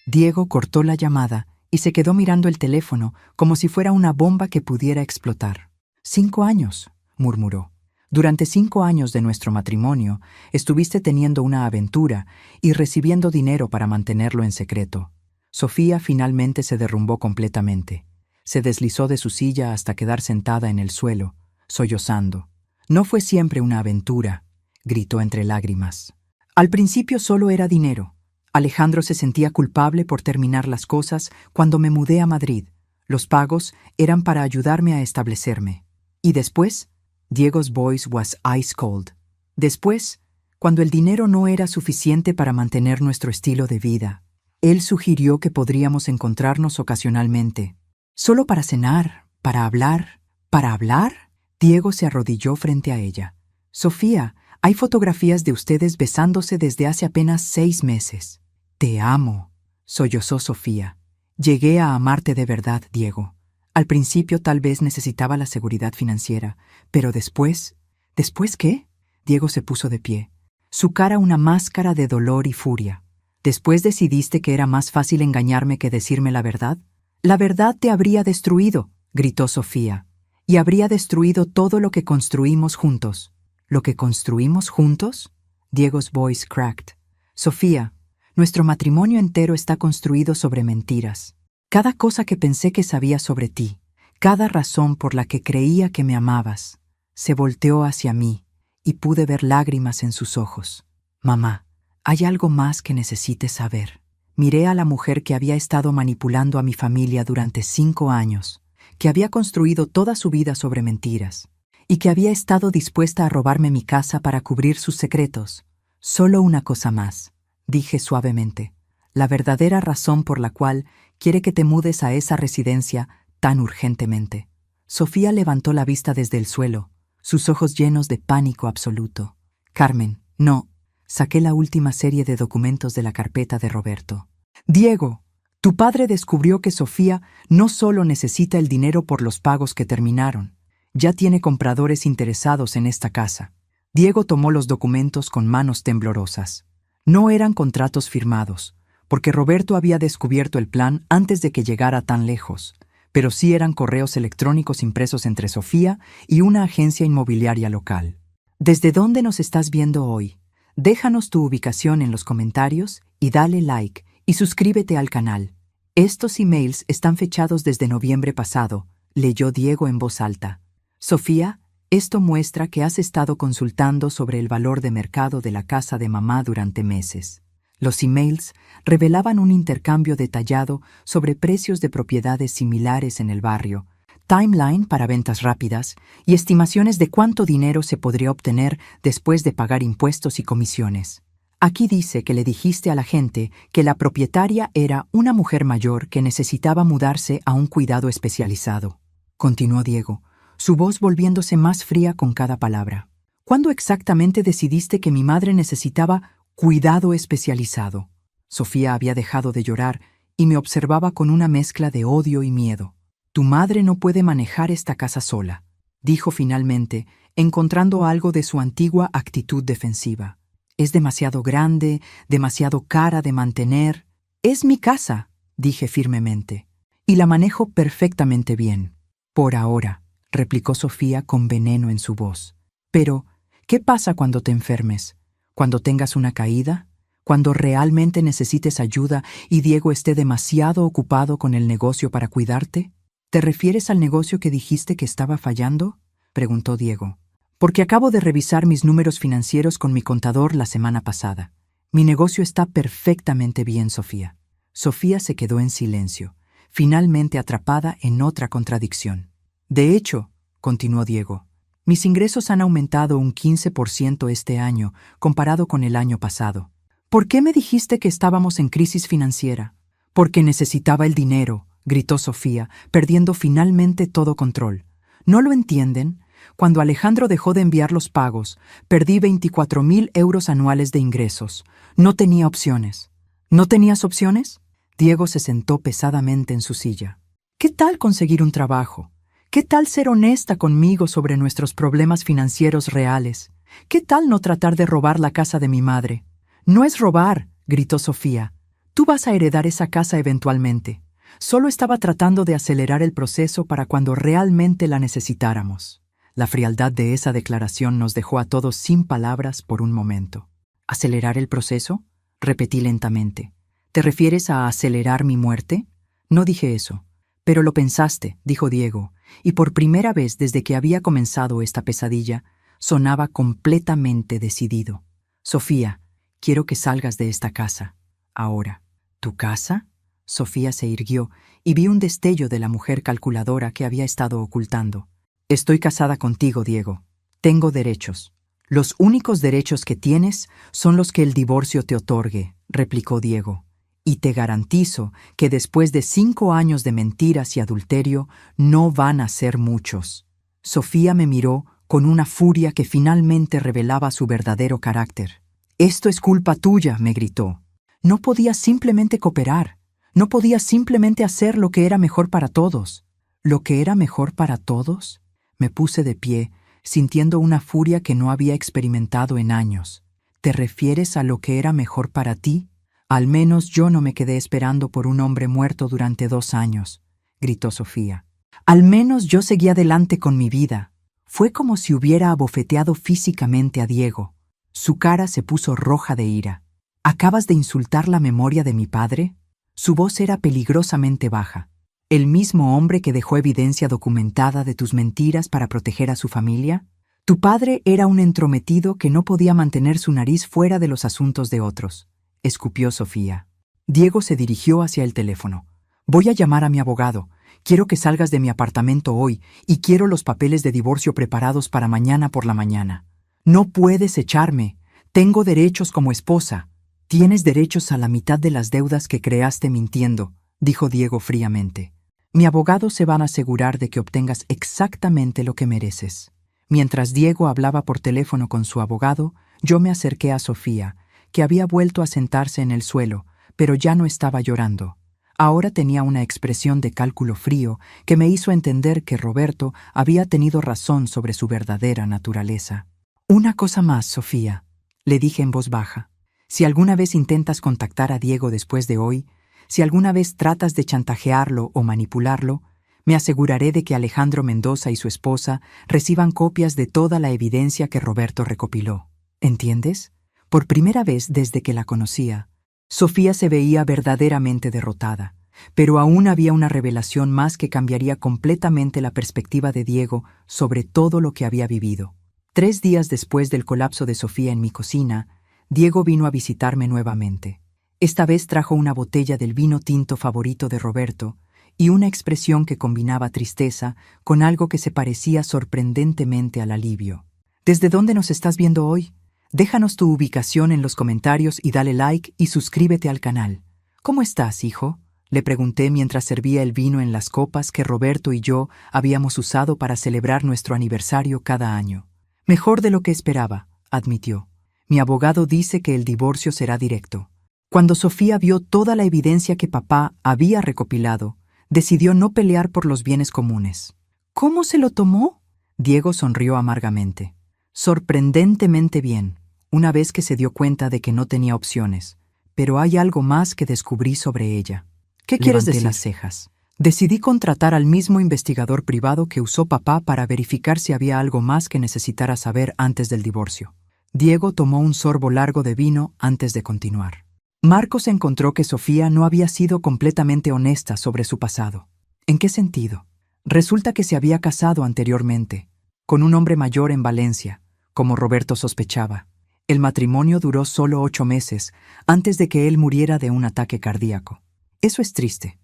Diego cortó la llamada y se quedó mirando el teléfono como si fuera una bomba que pudiera explotar. 5 años, murmuró. Durante 5 años de nuestro matrimonio, estuviste teniendo una aventura y recibiendo dinero para mantenerlo en secreto. Sofía finalmente se derrumbó completamente. Se deslizó de su silla hasta quedar sentada en el suelo, sollozando. No fue siempre una aventura, gritó entre lágrimas. Al principio solo era dinero. Alejandro se sentía culpable por terminar las cosas cuando me mudé a Madrid. Los pagos eran para ayudarme a establecerme. Y después, Diego's voice was ice cold. Después, cuando el dinero no era suficiente para mantener nuestro estilo de vida, él sugirió que podríamos encontrarnos ocasionalmente. Solo para cenar, para hablar. ¿Para hablar? Diego se arrodilló frente a ella. Sofía, hay fotografías de ustedes besándose desde hace apenas 6 meses. Te amo, sollozó Sofía. Llegué a amarte de verdad, Diego. Al principio tal vez necesitaba la seguridad financiera, pero después... ¿Después qué? Diego se puso de pie, su cara una máscara de dolor y furia. ¿Después decidiste que era más fácil engañarme que decirme la verdad? La verdad te habría destruido, gritó Sofía, y habría destruido todo lo que construimos juntos. ¿Lo que construimos juntos? Diego's voice cracked. Sofía, nuestro matrimonio entero está construido sobre mentiras. Cada cosa que pensé que sabía sobre ti, cada razón por la que creía que me amabas, se volteó hacia mí y pude ver lágrimas en sus ojos. Mamá, hay algo más que necesites saber. Miré a la mujer que había estado manipulando a mi familia durante 5 años, que había construido toda su vida sobre mentiras, y que había estado dispuesta a robarme mi casa para cubrir sus secretos. Solo una cosa más, dije suavemente. La verdadera razón por la cual quiere que te mudes a esa residencia tan urgentemente. Sofía levantó la vista desde el suelo, sus ojos llenos de pánico absoluto. Carmen, no. Saqué la última serie de documentos de la carpeta de Roberto. Diego, tu padre descubrió que Sofía no solo necesita el dinero por los pagos que terminaron, ya tiene compradores interesados en esta casa. Diego tomó los documentos con manos temblorosas. No eran contratos firmados, porque Roberto había descubierto el plan antes de que llegara tan lejos, pero sí eran correos electrónicos impresos entre Sofía y una agencia inmobiliaria local. ¿Desde dónde nos estás viendo hoy? Déjanos tu ubicación en los comentarios y dale like y suscríbete al canal. Estos emails están fechados desde noviembre pasado, leyó Diego en voz alta. Sofía, esto muestra que has estado consultando sobre el valor de mercado de la casa de mamá durante meses. Los emails revelaban un intercambio detallado sobre precios de propiedades similares en el barrio, timeline para ventas rápidas y estimaciones de cuánto dinero se podría obtener después de pagar impuestos y comisiones. Aquí dice que le dijiste a la gente que la propietaria era una mujer mayor que necesitaba mudarse a un cuidado especializado. Continuó Diego, su voz volviéndose más fría con cada palabra. ¿Cuándo exactamente decidiste que mi madre necesitaba cuidado especializado? Sofía había dejado de llorar y me observaba con una mezcla de odio y miedo. Tu madre no puede manejar esta casa sola, dijo finalmente, encontrando algo de su antigua actitud defensiva. Es demasiado grande, demasiado cara de mantener. Es mi casa, dije firmemente, y la manejo perfectamente bien. Por ahora, replicó Sofía con veneno en su voz. Pero, ¿qué pasa cuando te enfermes? ¿Cuando tengas una caída? ¿Cuando realmente necesites ayuda y Diego esté demasiado ocupado con el negocio para cuidarte? ¿Te refieres al negocio que dijiste que estaba fallando?, preguntó Diego. Porque acabo de revisar mis números financieros con mi contador la semana pasada. Mi negocio está perfectamente bien, Sofía. Sofía se quedó en silencio, finalmente atrapada en otra contradicción. De hecho, continuó Diego, mis ingresos han aumentado un 15% este año comparado con el año pasado. ¿Por qué me dijiste que estábamos en crisis financiera? Porque necesitaba el dinero, gritó Sofía, perdiendo finalmente todo control. ¿No lo entienden? Cuando Alejandro dejó de enviar los pagos, perdí 24.000 euros anuales de ingresos. No tenía opciones. ¿No tenías opciones? Diego se sentó pesadamente en su silla. ¿Qué tal conseguir un trabajo? ¿Qué tal ser honesta conmigo sobre nuestros problemas financieros reales? ¿Qué tal no tratar de robar la casa de mi madre? No es robar, gritó Sofía. Tú vas a heredar esa casa eventualmente. Solo estaba tratando de acelerar el proceso para cuando realmente la necesitáramos. La frialdad de esa declaración nos dejó a todos sin palabras por un momento. ¿Acelerar el proceso?, repetí lentamente. ¿Te refieres a acelerar mi muerte? No dije eso. Pero lo pensaste, dijo Diego, y por primera vez desde que había comenzado esta pesadilla, sonaba completamente decidido. Sofía, quiero que salgas de esta casa. Ahora. ¿Tu casa? Sofía se irguió y vi un destello de la mujer calculadora que había estado ocultando. Estoy casada contigo, Diego. Tengo derechos. Los únicos derechos que tienes son los que el divorcio te otorgue, replicó Diego. Y te garantizo que después de 5 años de mentiras y adulterio, no van a ser muchos. Sofía me miró con una furia que finalmente revelaba su verdadero carácter. Esto es culpa tuya, me gritó. No podías simplemente cooperar. No podías simplemente hacer lo que era mejor para todos. ¿Lo que era mejor para todos? Me puse de pie, sintiendo una furia que no había experimentado en años. ¿Te refieres a lo que era mejor para ti? Al menos yo no me quedé esperando por un hombre muerto durante 2 años, gritó Sofía. Al menos yo seguí adelante con mi vida. Fue como si hubiera abofeteado físicamente a Diego. Su cara se puso roja de ira. ¿Acabas de insultar la memoria de mi padre? Su voz era peligrosamente baja. ¿El mismo hombre que dejó evidencia documentada de tus mentiras para proteger a su familia? Tu padre era un entrometido que no podía mantener su nariz fuera de los asuntos de otros, escupió Sofía. Diego se dirigió hacia el teléfono. Voy a llamar a mi abogado. Quiero que salgas de mi apartamento hoy y quiero los papeles de divorcio preparados para mañana por la mañana. No puedes echarme. Tengo derechos como esposa. Tienes derechos a la mitad de las deudas que creaste mintiendo, dijo Diego fríamente. Mi abogado se van a asegurar de que obtengas exactamente lo que mereces. Mientras Diego hablaba por teléfono con su abogado, yo me acerqué a Sofía, que había vuelto a sentarse en el suelo, pero ya no estaba llorando. Ahora tenía una expresión de cálculo frío que me hizo entender que Roberto había tenido razón sobre su verdadera naturaleza. Una cosa más, Sofía, le dije en voz baja. Si alguna vez intentas contactar a Diego después de hoy, si alguna vez tratas de chantajearlo o manipularlo, me aseguraré de que Alejandro Mendoza y su esposa reciban copias de toda la evidencia que Roberto recopiló. ¿Entiendes? Por primera vez desde que la conocía, Sofía se veía verdaderamente derrotada, pero aún había una revelación más que cambiaría completamente la perspectiva de Diego sobre todo lo que había vivido. 3 días después del colapso de Sofía en mi cocina, Diego vino a visitarme nuevamente. Esta vez trajo una botella del vino tinto favorito de Roberto y una expresión que combinaba tristeza con algo que se parecía sorprendentemente al alivio. ¿Desde dónde nos estás viendo hoy? Déjanos tu ubicación en los comentarios y dale like y suscríbete al canal. ¿Cómo estás, hijo?, le pregunté mientras servía el vino en las copas que Roberto y yo habíamos usado para celebrar nuestro aniversario cada año. Mejor de lo que esperaba, admitió. Mi abogado dice que el divorcio será directo. Cuando Sofía vio toda la evidencia que papá había recopilado, decidió no pelear por los bienes comunes. ¿Cómo se lo tomó? Diego sonrió amargamente. Sorprendentemente bien, una vez que se dio cuenta de que no tenía opciones. Pero hay algo más que descubrí sobre ella. ¿Qué quieres decir? Levanté las cejas. Decidí contratar al mismo investigador privado que usó papá para verificar si había algo más que necesitara saber antes del divorcio. Diego tomó un sorbo largo de vino antes de continuar. Marcos encontró que Sofía no había sido completamente honesta sobre su pasado. ¿En qué sentido? Resulta que se había casado anteriormente, con un hombre mayor en Valencia, como Roberto sospechaba. El matrimonio duró solo 8 meses, antes de que él muriera de un ataque cardíaco. Eso es triste.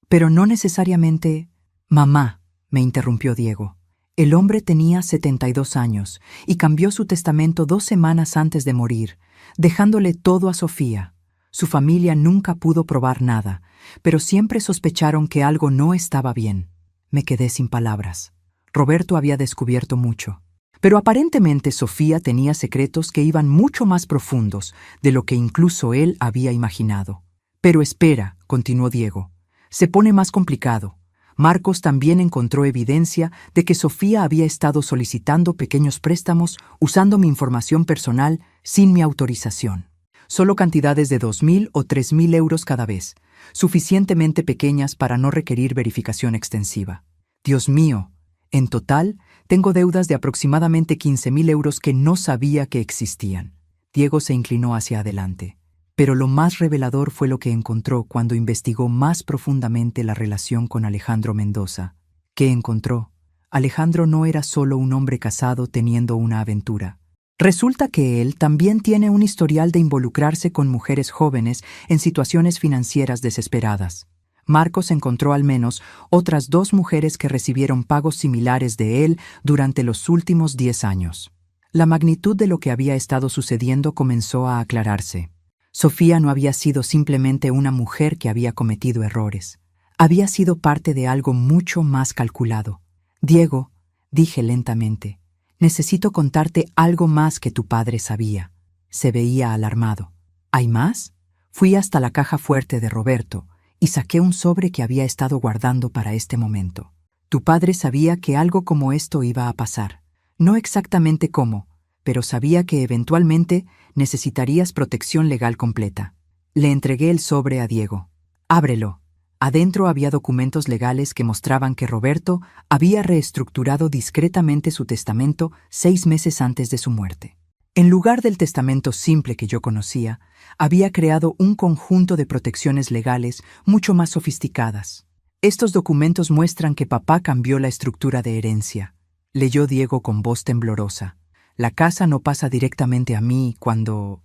Pero no necesariamente... Mamá, me interrumpió Diego. El hombre tenía 72 años y cambió su testamento 2 semanas antes de morir, dejándole todo a Sofía. Su familia nunca pudo probar nada, pero siempre sospecharon que algo no estaba bien. Me quedé sin palabras. Roberto había descubierto mucho. Pero aparentemente Sofía tenía secretos que iban mucho más profundos de lo que incluso él había imaginado. Pero espera, continuó Diego. Se pone más complicado. Marcos también encontró evidencia de que Sofía había estado solicitando pequeños préstamos usando mi información personal sin mi autorización. Solo cantidades de 2.000 o 3.000 euros cada vez, suficientemente pequeñas para no requerir verificación extensiva. Dios mío, en total, tengo deudas de aproximadamente 15.000 euros que no sabía que existían. Diego se inclinó hacia adelante. Pero lo más revelador fue lo que encontró cuando investigó más profundamente la relación con Alejandro Mendoza. ¿Qué encontró? Alejandro no era solo un hombre casado teniendo una aventura. Resulta que él también tiene un historial de involucrarse con mujeres jóvenes en situaciones financieras desesperadas. Marcos encontró al menos otras 2 mujeres que recibieron pagos similares de él durante los últimos 10 años. La magnitud de lo que había estado sucediendo comenzó a aclararse. Sofía no había sido simplemente una mujer que había cometido errores. Había sido parte de algo mucho más calculado. Diego, dije lentamente, necesito contarte algo más que tu padre sabía. Se veía alarmado. ¿Hay más? Fui hasta la caja fuerte de Roberto y saqué un sobre que había estado guardando para este momento. Tu padre sabía que algo como esto iba a pasar. No exactamente cómo, pero sabía que eventualmente necesitarías protección legal completa. Le entregué el sobre a Diego. Ábrelo. Adentro había documentos legales que mostraban que Roberto había reestructurado discretamente su testamento 6 meses antes de su muerte. En lugar del testamento simple que yo conocía, había creado un conjunto de protecciones legales mucho más sofisticadas. Estos documentos muestran que papá cambió la estructura de herencia, leyó Diego con voz temblorosa. La casa no pasa directamente a mí cuando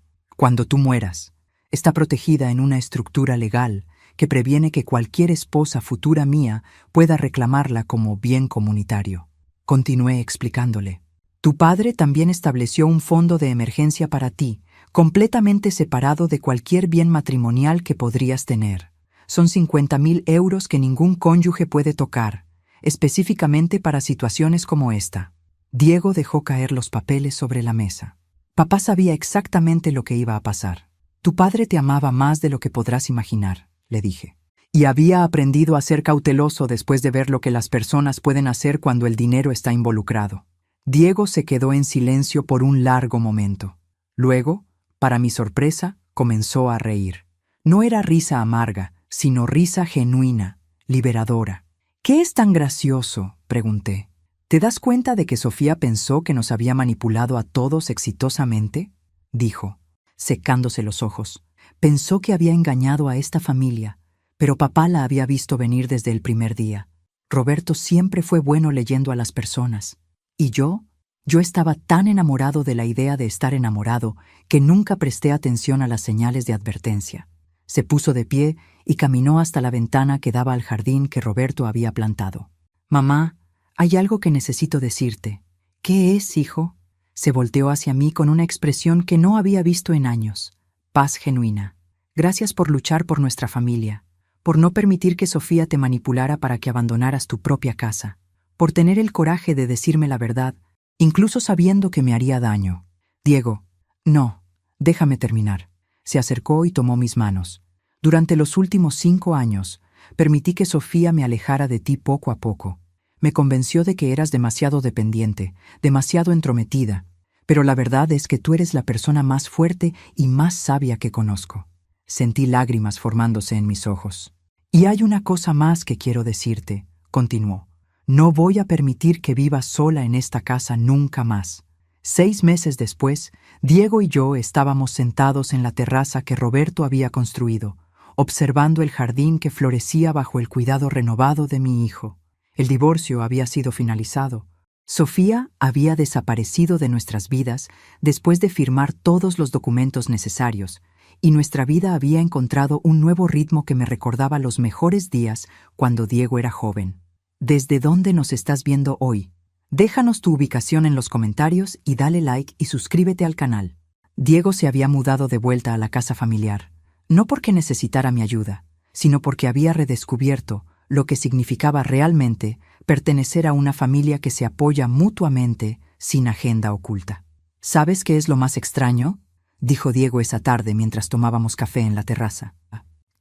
tú mueras. Está protegida en una estructura legal que previene que cualquier esposa futura mía pueda reclamarla como bien comunitario. Continué explicándole. Tu padre también estableció un fondo de emergencia para ti, completamente separado de cualquier bien matrimonial que podrías tener. Son 50.000 euros que ningún cónyuge puede tocar, específicamente para situaciones como esta. Diego dejó caer los papeles sobre la mesa. Papá sabía exactamente lo que iba a pasar. Tu padre te amaba más de lo que podrás imaginar, le dije. Y había aprendido a ser cauteloso después de ver lo que las personas pueden hacer cuando el dinero está involucrado. Diego se quedó en silencio por un largo momento. Luego, para mi sorpresa, comenzó a reír. No era risa amarga, sino risa genuina, liberadora. ¿Qué es tan gracioso?, pregunté. ¿Te das cuenta de que Sofía pensó que nos había manipulado a todos exitosamente?, dijo, secándose los ojos. Pensó que había engañado a esta familia, pero papá la había visto venir desde el primer día. Roberto siempre fue bueno leyendo a las personas. ¿Y yo? Yo estaba tan enamorado de la idea de estar enamorado que nunca presté atención a las señales de advertencia. Se puso de pie y caminó hasta la ventana que daba al jardín que Roberto había plantado. «Mamá, hay algo que necesito decirte». «¿Qué es, hijo?» Se volteó hacia mí con una expresión que no había visto en años. Paz genuina. «Gracias por luchar por nuestra familia, por no permitir que Sofía te manipulara para que abandonaras tu propia casa, por tener el coraje de decirme la verdad, incluso sabiendo que me haría daño». «Diego, no, déjame terminar». Se acercó y tomó mis manos. «Durante los últimos 5 años, permití que Sofía me alejara de ti poco a poco. Me convenció de que eras demasiado dependiente, demasiado entrometida, pero la verdad es que tú eres la persona más fuerte y más sabia que conozco». Sentí lágrimas formándose en mis ojos. «Y hay una cosa más que quiero decirte», continuó. «No voy a permitir que vivas sola en esta casa nunca más». 6 meses después, Diego y yo estábamos sentados en la terraza que Roberto había construido, observando el jardín que florecía bajo el cuidado renovado de mi hijo. El divorcio había sido finalizado. Sofía había desaparecido de nuestras vidas después de firmar todos los documentos necesarios, y nuestra vida había encontrado un nuevo ritmo que me recordaba los mejores días cuando Diego era joven. ¿Desde dónde nos estás viendo hoy? Déjanos tu ubicación en los comentarios y dale like y suscríbete al canal. Diego se había mudado de vuelta a la casa familiar, no porque necesitara mi ayuda, sino porque había redescubierto lo que significaba realmente pertenecer a una familia que se apoya mutuamente sin agenda oculta. ¿Sabes qué es lo más extraño?, dijo Diego esa tarde mientras tomábamos café en la terraza.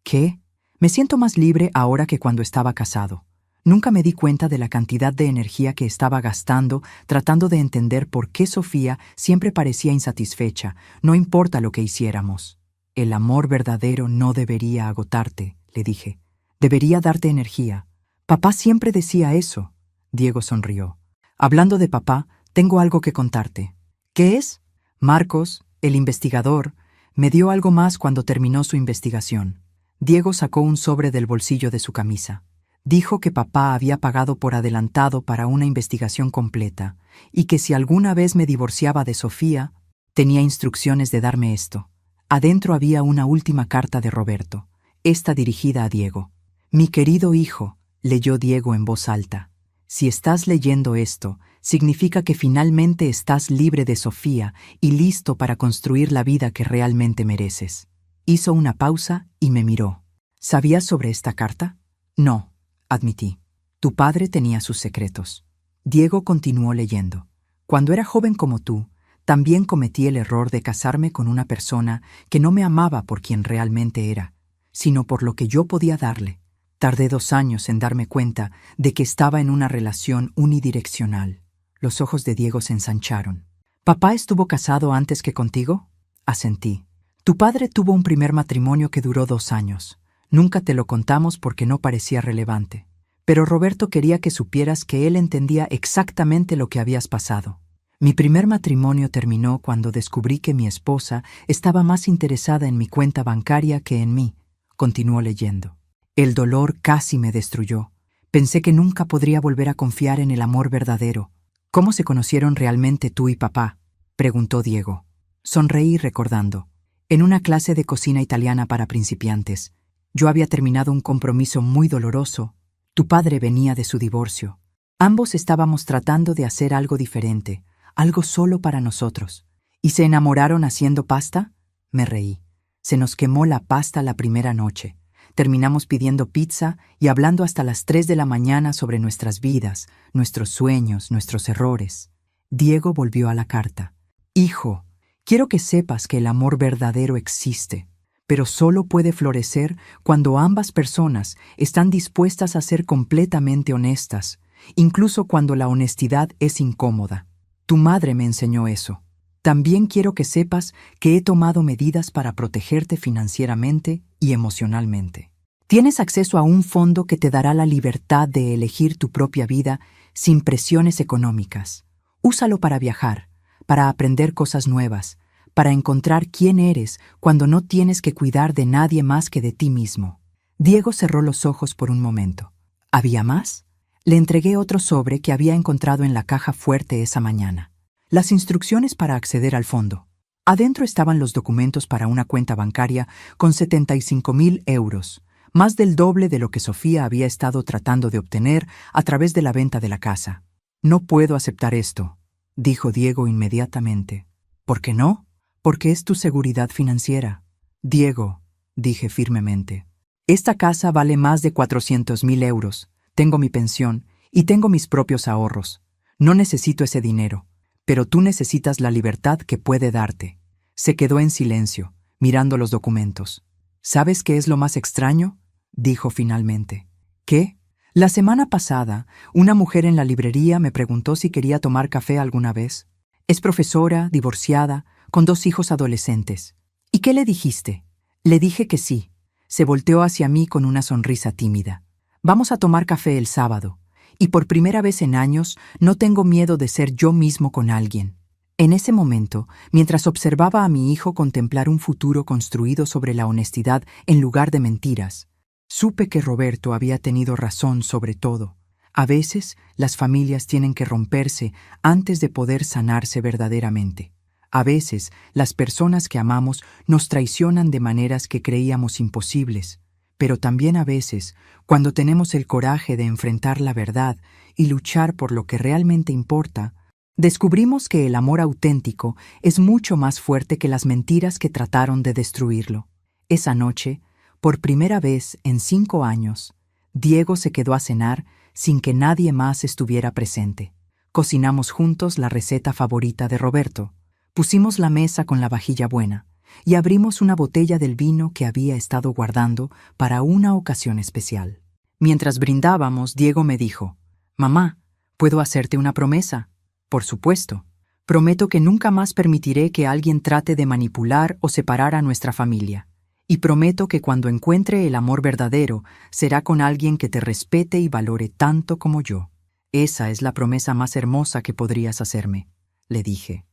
¿Qué? Me siento más libre ahora que cuando estaba casado. Nunca me di cuenta de la cantidad de energía que estaba gastando tratando de entender por qué Sofía siempre parecía insatisfecha, no importa lo que hiciéramos. El amor verdadero no debería agotarte, le dije. Debería darte energía. Papá siempre decía eso. Diego sonrió. Hablando de papá, tengo algo que contarte. ¿Qué es? Marcos, el investigador, me dio algo más cuando terminó su investigación. Diego sacó un sobre del bolsillo de su camisa. Dijo que papá había pagado por adelantado para una investigación completa y que si alguna vez me divorciaba de Sofía, tenía instrucciones de darme esto. Adentro había una última carta de Roberto, esta dirigida a Diego. «Mi querido hijo», leyó Diego en voz alta, «si estás leyendo esto, significa que finalmente estás libre de Sofía y listo para construir la vida que realmente mereces». Hizo una pausa y me miró. «¿Sabías sobre esta carta?» «No», admití. «Tu padre tenía sus secretos». Diego continuó leyendo. «Cuando era joven como tú, también cometí el error de casarme con una persona que no me amaba por quien realmente era, sino por lo que yo podía darle. Tardé 2 años en darme cuenta de que estaba en una relación unidireccional». Los ojos de Diego se ensancharon. «¿Papá estuvo casado antes que contigo?» Asentí. Tu padre tuvo un primer matrimonio que duró 2 años. Nunca te lo contamos porque no parecía relevante. Pero Roberto quería que supieras que él entendía exactamente lo que habías pasado. Mi primer matrimonio terminó cuando descubrí que mi esposa estaba más interesada en mi cuenta bancaria que en mí. Continuó leyendo. El dolor casi me destruyó. Pensé que nunca podría volver a confiar en el amor verdadero. ¿Cómo se conocieron realmente tú y papá?, preguntó Diego. Sonreí recordando. En una clase de cocina italiana para principiantes. Yo había terminado un compromiso muy doloroso. Tu padre venía de su divorcio. Ambos estábamos tratando de hacer algo diferente, algo solo para nosotros. ¿Y se enamoraron haciendo pasta? Me reí. Se nos quemó la pasta la primera noche. Terminamos pidiendo pizza y hablando hasta las 3 de la mañana sobre nuestras vidas, nuestros sueños, nuestros errores. Diego volvió a la carta. Hijo, quiero que sepas que el amor verdadero existe, pero solo puede florecer cuando ambas personas están dispuestas a ser completamente honestas, incluso cuando la honestidad es incómoda. Tu madre me enseñó eso. También quiero que sepas que he tomado medidas para protegerte financieramente y emocionalmente. Tienes acceso a un fondo que te dará la libertad de elegir tu propia vida sin presiones económicas. Úsalo para viajar, para aprender cosas nuevas, para encontrar quién eres cuando no tienes que cuidar de nadie más que de ti mismo. Diego cerró los ojos por un momento. ¿Había más? Le entregué otro sobre que había encontrado en la caja fuerte esa mañana. Las instrucciones para acceder al fondo. Adentro estaban los documentos para una cuenta bancaria con 75.000 euros, más del doble de lo que Sofía había estado tratando de obtener a través de la venta de la casa. No puedo aceptar esto, dijo Diego inmediatamente. ¿Por qué no? Porque es tu seguridad financiera. Diego, dije firmemente, esta casa vale más de 400.000 euros. Tengo mi pensión y tengo mis propios ahorros. No necesito ese dinero. Pero tú necesitas la libertad que puede darte. Se quedó en silencio, mirando los documentos. ¿Sabes qué es lo más extraño?, dijo finalmente. ¿Qué? La semana pasada, una mujer en la librería me preguntó si quería tomar café alguna vez. Es profesora, divorciada, con 2 hijos adolescentes. ¿Y qué le dijiste? Le dije que sí. Se volteó hacia mí con una sonrisa tímida. Vamos a tomar café el sábado. Y por primera vez en años no tengo miedo de ser yo mismo con alguien. En ese momento, mientras observaba a mi hijo contemplar un futuro construido sobre la honestidad en lugar de mentiras, supe que Roberto había tenido razón sobre todo. A veces, las familias tienen que romperse antes de poder sanarse verdaderamente. A veces, las personas que amamos nos traicionan de maneras que creíamos imposibles. Pero también a veces, cuando tenemos el coraje de enfrentar la verdad y luchar por lo que realmente importa, descubrimos que el amor auténtico es mucho más fuerte que las mentiras que trataron de destruirlo. Esa noche, por primera vez en 5 años, Diego se quedó a cenar sin que nadie más estuviera presente. Cocinamos juntos la receta favorita de Roberto. Pusimos la mesa con la vajilla buena y abrimos una botella del vino que había estado guardando para una ocasión especial. Mientras brindábamos, Diego me dijo, «Mamá, ¿puedo hacerte una promesa?» «Por supuesto. Prometo que nunca más permitiré que alguien trate de manipular o separar a nuestra familia. Y prometo que cuando encuentre el amor verdadero, será con alguien que te respete y valore tanto como yo. Esa es la promesa más hermosa que podrías hacerme», le dije.